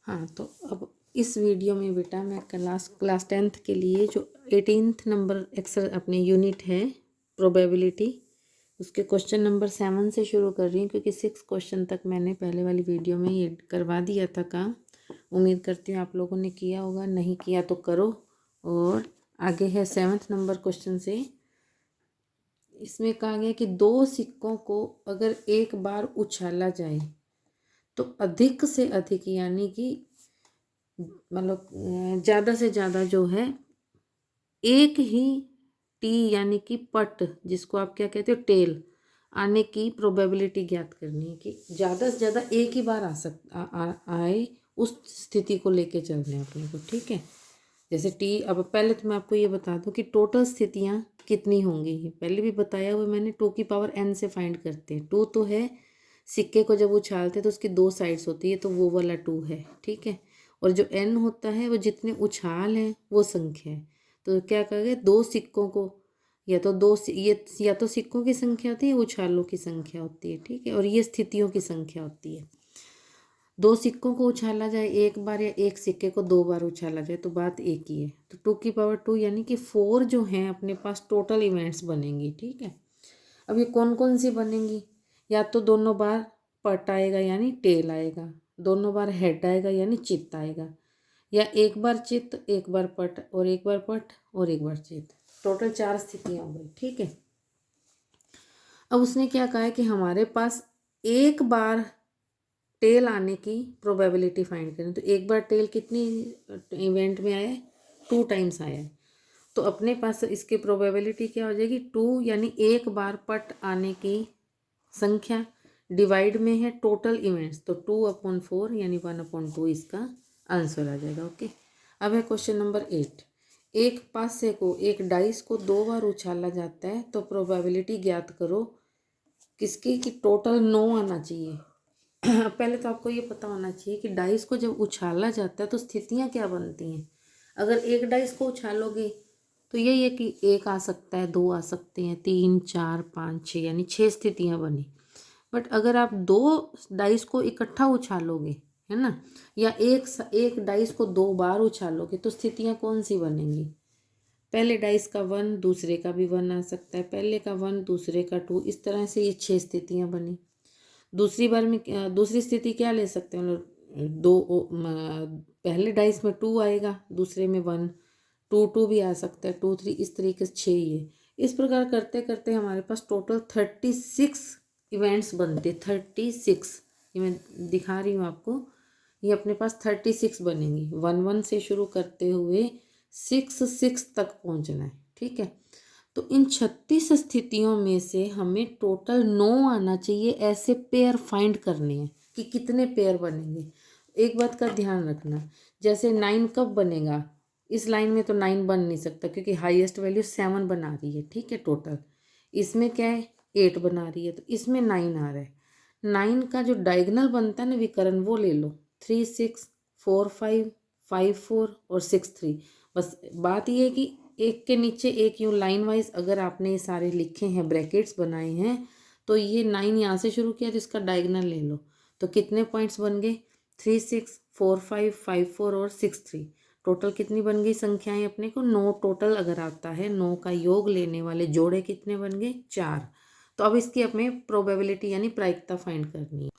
हाँ, तो अब इस वीडियो में बेटा मैं क्लास 10th के लिए जो 18th नंबर एक्सल अपने यूनिट है प्रोबेबिलिटी, उसके क्वेश्चन नंबर 7 से शुरू कर रही हूँ क्योंकि 6 क्वेश्चन तक मैंने पहले वाली वीडियो में ये करवा दिया था काम। उम्मीद करती हूँ आप लोगों ने किया होगा, नहीं किया तो करो। और आगे है 7th नंबर क्वेश्चन से। इसमें कहा गया कि 2 सिक्कों को अगर एक बार उछाला जाए तो अधिक से अधिक यानी कि मतलब ज़्यादा से ज़्यादा जो है एक ही टी यानी कि पट, जिसको आप क्या कहते हो टेल, आने की प्रोबेबिलिटी ज्ञात करनी है कि ज़्यादा से ज़्यादा एक ही बार आए। उस स्थिति को लेके चल रहे हैं अपने को, ठीक है। जैसे टी, अब पहले तो मैं आपको ये बता दूं कि टोटल स्थितियां कितनी होंगी। पहले भी बताया हुआ मैंने, 2 की पावर n से फाइंड करते हैं। 2 तो है, सिक्के को जब उछालते तो उसकी 2 साइड्स होती है, तो वो वाला 2 है, ठीक है। और जो n होता है वो जितने उछाल हैं वो संख्या है। तो क्या कहेंगे, 2 सिक्कों को या तो ये या तो सिक्कों की संख्या होती है, उछालों की संख्या होती है, ठीक है। और ये स्थितियों की संख्या होती है। 2 सिक्कों को उछाला जाए एक बार या एक सिक्के को 2 बार उछाला जाए तो बात एक ही है। तो 2 की पावर 2 यानी कि 4 जो हैं अपने पास टोटल इवेंट्स बनेंगी, ठीक है। अब ये कौन कौन सी बनेंगी, या तो दोनों बार पट आएगा यानी टेल आएगा, दोनों बार हेड आएगा यानी चित्त आएगा, या एक बार चित्त एक बार पट और एक बार पट और एक बार चित्त। टोटल 4 स्थितियाँ हो गई, ठीक है। अब उसने क्या कहा है कि हमारे पास एक बार टेल आने की प्रोबेबिलिटी फाइंड करें। तो एक बार टेल कितनी इवेंट में आया है, 2 टाइम्स आया है। तो अपने पास इसकी प्रोबेबिलिटी क्या हो जाएगी, 2 यानी एक बार पट आने की संख्या डिवाइड में है टोटल इवेंट्स, तो 2/4 यानी 1/2 इसका आंसर आ जाएगा। ओके, अब है क्वेश्चन नंबर 8। एक पासे को, एक डाइस को 2 बार उछाला जाता है तो प्रोबेबिलिटी ज्ञात करो किसकी, कि टोटल 9 आना चाहिए। पहले तो आपको ये पता होना चाहिए कि डाइस को जब उछाला जाता है तो स्थितियाँ क्या बनती हैं। अगर एक डाइस को उछालोगे तो यही है कि 1 आ सकता है, 2 आ सकते हैं, 3 4 5 6 यानी 6 स्थितियाँ बनी। बट अगर आप 2 डाइस को इकट्ठा उछालोगे, है ना, या एक डाइस को 2 बार उछालोगे तो स्थितियाँ कौन सी बनेंगी। पहले डाइस का 1 दूसरे का भी 1 आ सकता है, पहले का 1 दूसरे का 2, इस तरह से ये 6 स्थितियाँ बनी। दूसरी बार में दूसरी स्थिति क्या ले सकते हैं, पहले डाइस में 2 आएगा, दूसरे में 1, 2 2 भी आ सकता है, 2 3, इस तरीके से 6 ही है। इस प्रकार करते करते हमारे पास टोटल 36 इवेंट्स बनते, 36, ये मैं दिखा रही हूँ आपको। ये अपने पास 36 बनेंगी, 1 1 से शुरू करते हुए 6 6 तक पहुँचना है, ठीक है। तो इन 36 स्थितियों में से हमें टोटल 9 आना चाहिए। ऐसे पेयर फाइंड करने हैं कि कितने पेयर बनेंगे। एक बात का ध्यान रखना, जैसे 9 कब बनेगा, इस लाइन में तो 9 बन नहीं सकता क्योंकि हाईएस्ट वैल्यू 7 बना रही है, ठीक है। टोटल इसमें क्या है, 8 बना रही है, तो इसमें 9 आ रहा है। 9 का जो डायगोनल बनता है ना विकर्ण, वो ले लो, 3 6 4 5 5 4 और 6 3। बस बात ये है कि एक के नीचे एक यूँ लाइन वाइज अगर आपने ये सारे लिखे हैं, ब्रैकेट्स बनाए हैं, तो ये 9 यहाँ से शुरू किया तो इसका डायगोनल ले लो, तो कितने पॉइंट्स बन गए, 3 6 4 5 5 4 और 6 3। टोटल कितनी बन गई संख्याएं अपने को, 9 टोटल अगर आता है, 9 का योग लेने वाले जोड़े कितने बन गए, 4। तो अब इसकी हमें प्रोबेबिलिटी यानी प्रायिकता फाइंड करनी है।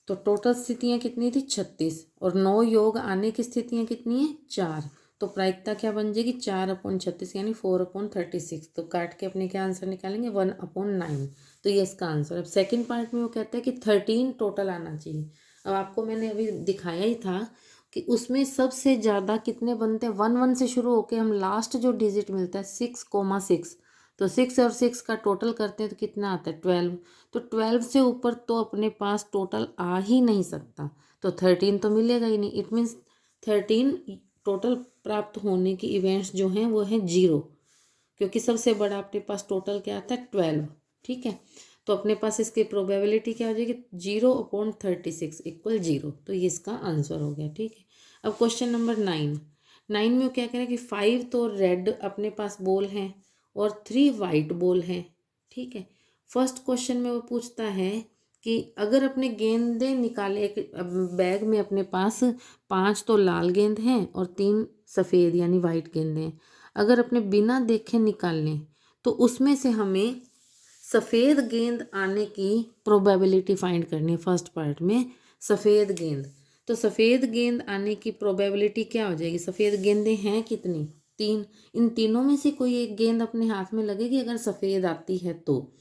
तो टोटल स्थितियाँ कितनी थी, 36, और 9 योग आने की स्थितियाँ कितनी है, 4। तो प्रायिकता क्या बन जाएगी, 4/36 यानी 4/36। तो काट के अपने क्या आंसर निकालेंगे, 1/9। तो ये इसका आंसर। अब सेकंड पार्ट में वो कहता है कि 13 टोटल आना चाहिए। अब आपको मैंने अभी दिखाया ही था कि उसमें सबसे ज़्यादा कितने बनते हैं, 1 1 से शुरू होके हम लास्ट जो डिजिट मिलता है 6,6, तो 6 और 6 का टोटल करते हैं तो कितना आता है, 12। तो 12 से ऊपर तो अपने पास टोटल आ ही नहीं सकता, तो 13 तो मिलेगा ही नहीं। इट मीन्स 13 टोटल प्राप्त होने की इवेंट्स जो हैं वो हैं 0, क्योंकि सबसे बड़ा अपने पास टोटल क्या आता है, 12, ठीक है। तो अपने पास इसकी प्रोबेबिलिटी क्या हो जाएगी, 0/36 = 0। तो ये इसका आंसर हो गया, ठीक है। अब क्वेश्चन नंबर 9 में वो क्या कह रहा है कि 5 तो रेड अपने पास बॉल हैं और 3 वाइट बॉल हैं, ठीक है। फर्स्ट क्वेश्चन में वो पूछता है कि अगर अपने गेंदें निकाले, एक बैग में अपने पास 5 तो लाल गेंद हैं और 3 सफ़ेद यानी वाइट गेंदें हैं, अगर अपने बिना देखे निकाल लें तो उसमें से हमें सफ़ेद गेंद आने की प्रोबेबिलिटी फाइंड करनी है। फर्स्ट पार्ट में सफ़ेद गेंद, तो सफ़ेद गेंद आने की प्रोबेबिलिटी क्या हो जाएगी? सफ़ेद गेंदें हैं कितनी? 3। इन तीनों में से कोई एक गेंद अपने हाथ में लगेगी अगर सफ़ेद आती है तो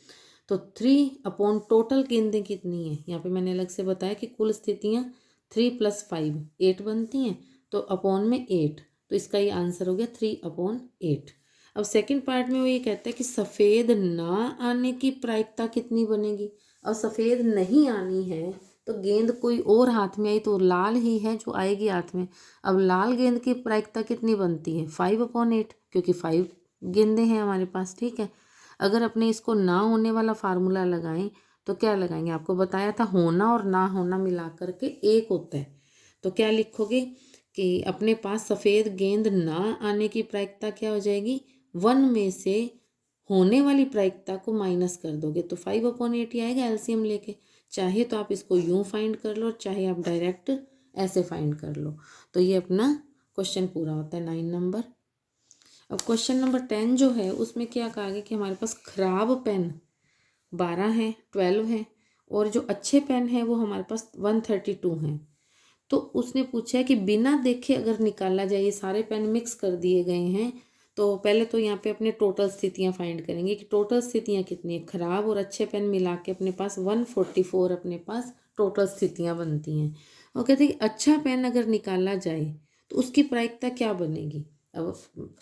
3 अपॉन टोटल गेंदें कितनी हैं? यहाँ पे मैंने अलग से बताया कि कुल स्थितियाँ 3 + 5 8 बनती हैं, तो अपॉन में 8, तो इसका ये आंसर हो गया 3/8। अब सेकंड पार्ट में वो ये कहता है कि सफ़ेद ना आने की प्रायिकता कितनी बनेगी। अब सफ़ेद नहीं आनी है तो गेंद कोई और हाथ में आई तो लाल ही है जो आएगी हाथ में। अब लाल गेंद की प्रायिकता कितनी बनती है? 5/8, क्योंकि 5 गेंदें हैं हमारे पास, ठीक है। अगर अपने इसको ना होने वाला फार्मूला लगाएं तो क्या लगाएंगे? आपको बताया था होना और ना होना मिला करके एक होता है। तो क्या लिखोगे कि अपने पास सफ़ेद गेंद ना आने की प्रायिकता क्या हो जाएगी? 1 में से होने वाली प्रायिकता को माइनस कर दोगे तो 5/8 ही आएगा एलसीएम लेके। चाहे तो आप इसको यूं फाइंड कर लो, चाहे आप डायरेक्ट ऐसे फाइंड कर लो। तो ये अपना क्वेश्चन पूरा होता है 9 नंबर। अब क्वेश्चन नंबर 10 जो है उसमें क्या कहा गया कि हमारे पास खराब पेन 12 हैं, 12 हैं, और जो अच्छे पेन हैं वो हमारे पास 132 हैं। तो उसने पूछा है कि बिना देखे अगर निकाला जाए, ये सारे पेन मिक्स कर दिए गए हैं, तो पहले तो यहाँ पे अपने टोटल स्थितियाँ फाइंड करेंगे कि टोटल स्थितियाँ कितनी है। खराब और अच्छे पेन मिला के अपने पास 144 अपने पास टोटल स्थितियाँ बनती हैं। और कहते हैं कि अच्छा पेन अगर निकाला जाए तो उसकी प्रायिकता क्या बनेगी। अब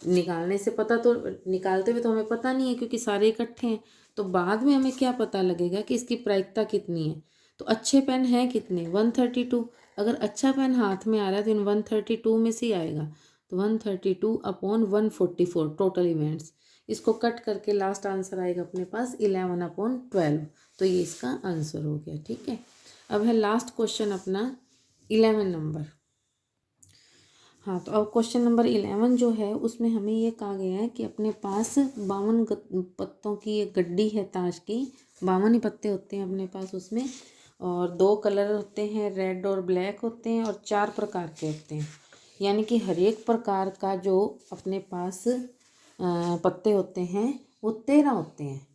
निकालने से पता तो, निकालते हुए तो हमें पता नहीं है क्योंकि सारे इकट्ठे हैं, तो बाद में हमें क्या पता लगेगा कि इसकी प्रायिकता कितनी है। तो अच्छे पेन हैं कितने? 132। अगर अच्छा पेन हाथ में आ रहा है तो इन 132 में से ही आएगा, तो 132/144 टोटल इवेंट्स। इसको कट करके लास्ट आंसर आएगा अपने पास 11/12। तो ये इसका आंसर हो गया, ठीक है। अब है लास्ट क्वेश्चन अपना 11 नंबर। हाँ, तो अब क्वेश्चन नंबर 11 जो है उसमें हमें ये कहा गया है कि अपने पास 52 पत्तों की एक गड्डी है ताश की। 52 ही पत्ते होते हैं अपने पास उसमें, और 2 कलर होते हैं, रेड और ब्लैक होते हैं, और 4 प्रकार के होते हैं। यानी कि हर एक प्रकार का जो अपने पास पत्ते होते हैं वो 13 होते हैं।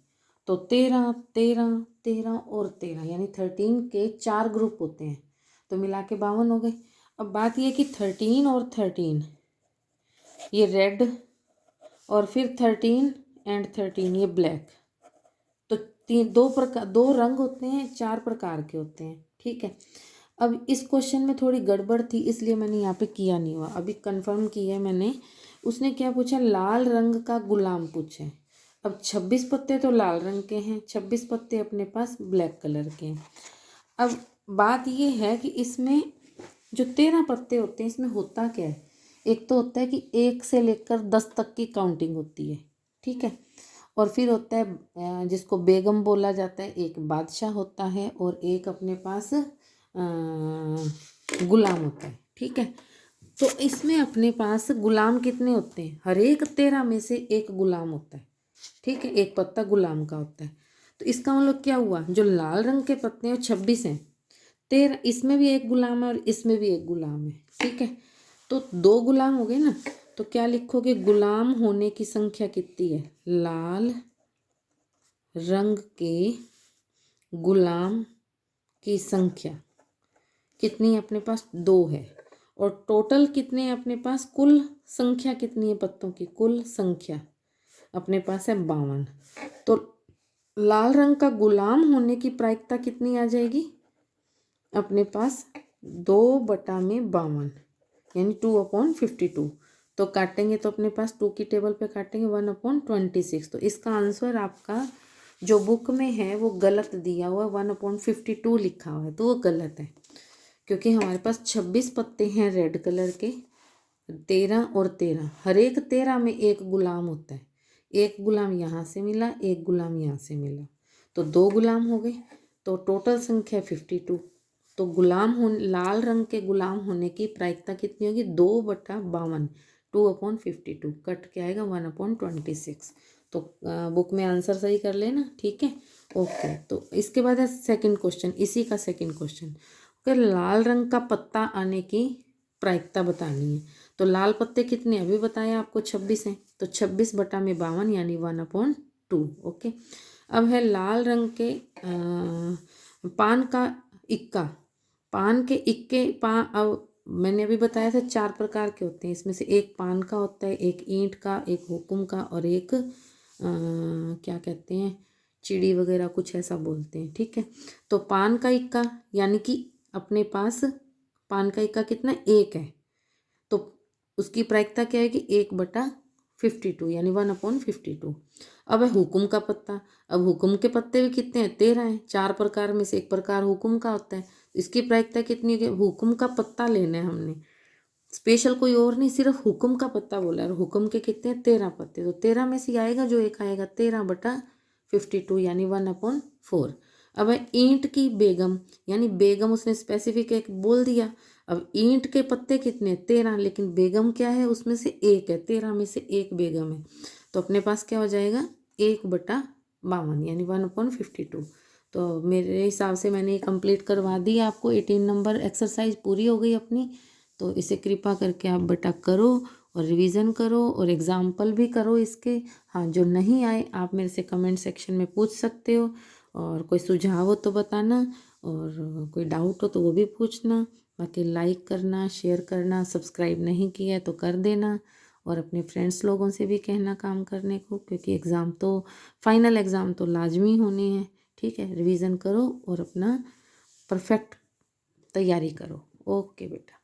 तो 13 13 13 और 13 यानी 13 के 4 ग्रुप होते हैं, तो मिला के 52 हो गए। अब बात यह कि 13 और 13 ये रेड, और फिर 13 एंड 13 ये ब्लैक, तो 2 रंग होते हैं, 4 प्रकार के होते हैं, ठीक है। अब इस क्वेश्चन में थोड़ी गड़बड़ थी इसलिए मैंने यहाँ पे किया नहीं हुआ, अभी कंफर्म किया है मैंने। उसने क्या पूछा? लाल रंग का गुलाम पूछे। अब 26 पत्ते तो लाल रंग के हैं, 26 पत्ते अपने पास ब्लैक कलर के हैं। अब बात ये है कि इसमें जो 13 पत्ते होते हैं इसमें होता क्या है? एक तो होता है कि 1 से लेकर 10 तक की काउंटिंग होती है, ठीक है। और फिर होता है जिसको बेगम बोला जाता है, एक बादशाह होता है, और एक अपने पास गुलाम होता है, ठीक है। तो इसमें अपने पास गुलाम कितने होते हैं? हर एक 13 में से एक गुलाम होता है, ठीक है। एक पत्ता गुलाम का होता है। तो इसका मतलब क्या हुआ? जो लाल रंग के पत्ते हैं 26 हैं, 13 इसमें भी एक गुलाम है और इसमें भी एक गुलाम है, ठीक है। तो 2 गुलाम हो गए ना, तो क्या लिखोगे? गुलाम होने की संख्या कितनी है? लाल रंग के गुलाम की संख्या कितनी है अपने पास? 2 है। और टोटल कितने हैं अपने पास? कुल संख्या कितनी है पत्तों की? कुल संख्या अपने पास है 52। तो लाल रंग का गुलाम होने की प्रायिकता कितनी आ जाएगी अपने पास? 2/52 यानी 2/52। तो काटेंगे तो अपने पास 2 की टेबल पे काटेंगे 1/26। तो इसका आंसर आपका जो बुक में है वो गलत दिया हुआ है, 1/52 लिखा हुआ है, तो वो गलत है। क्योंकि हमारे पास 26 पत्ते हैं रेड कलर के, 13 और 13, हर एक 13 में एक गुलाम होता है। एक गुलाम यहाँ से मिला, एक गुलाम यहाँ से मिला, तो 2 गुलाम हो गए। तो टोटल संख्या 52। तो लाल रंग के गुलाम होने की प्रायिकता कितनी होगी? 2/52, 2/52, कट के आएगा 1/26। तो बुक में आंसर सही कर लेना, ठीक है। ओके, तो इसके बाद है सेकंड क्वेश्चन, इसी का सेकंड क्वेश्चन। ओके, लाल रंग का पत्ता आने की प्रायिकता बतानी है। तो लाल पत्ते कितने अभी बताया आपको 26 हैं, तो 26/52 यानी 1/2। ओके, अब है लाल रंग के पान का इक्का। पान के इक्के अब मैंने अभी बताया था 4 प्रकार के होते हैं, इसमें से एक पान का होता है, एक ईंट का, एक हुक्म का और एक क्या कहते हैं, चिड़ी वगैरह कुछ ऐसा बोलते हैं, ठीक है। तो पान का इक्का यानी कि अपने पास पान का इक्का कितना, 1 है, तो उसकी प्रायिकता क्या है कि 1/52 यानी 1/52। अब है हुक्म का पत्ता। अब हुक्म के पत्ते भी कितने हैं, 13 हैं, 4 प्रकार में से एक प्रकार हुक्म का होता है। इसकी प्रायिकता कितनी है, हुक्म का पत्ता लेना है हमने, स्पेशल कोई और नहीं, सिर्फ हुक्म का पत्ता बोला है। और हुक्म के कितने हैं, 13 पत्ते, तो 13 में से आएगा जो एक आएगा, 13/52 यानी 1/4। अब है ईंट की बेगम, यानी बेगम उसने स्पेसिफिक एक बोल दिया। अब ईंट के पत्ते कितने, 13, लेकिन बेगम क्या है, उसमें से एक है, 13 में से एक बेगम है, तो अपने पास क्या हो जाएगा, 1/52 यानी 1/52। तो मेरे हिसाब से मैंने कंप्लीट करवा दी आपको, 18 नंबर एक्सरसाइज पूरी हो गई अपनी। तो इसे कृपा करके आप बेटा करो और रिवीजन करो और एग्जाम्पल भी करो इसके। हाँ, जो नहीं आए आप मेरे से कमेंट सेक्शन में पूछ सकते हो, और कोई सुझाव हो तो बताना, और कोई डाउट हो तो वो भी पूछना। बाकी लाइक करना, शेयर करना, सब्सक्राइब नहीं किया है तो कर देना, और अपने फ्रेंड्स लोगों से भी कहना काम करने को, क्योंकि एग्ज़ाम तो फाइनल एग्ज़ाम तो लाजमी होने हैं, ठीक है। रिवीजन करो और अपना परफेक्ट तैयारी करो। ओके बेटा।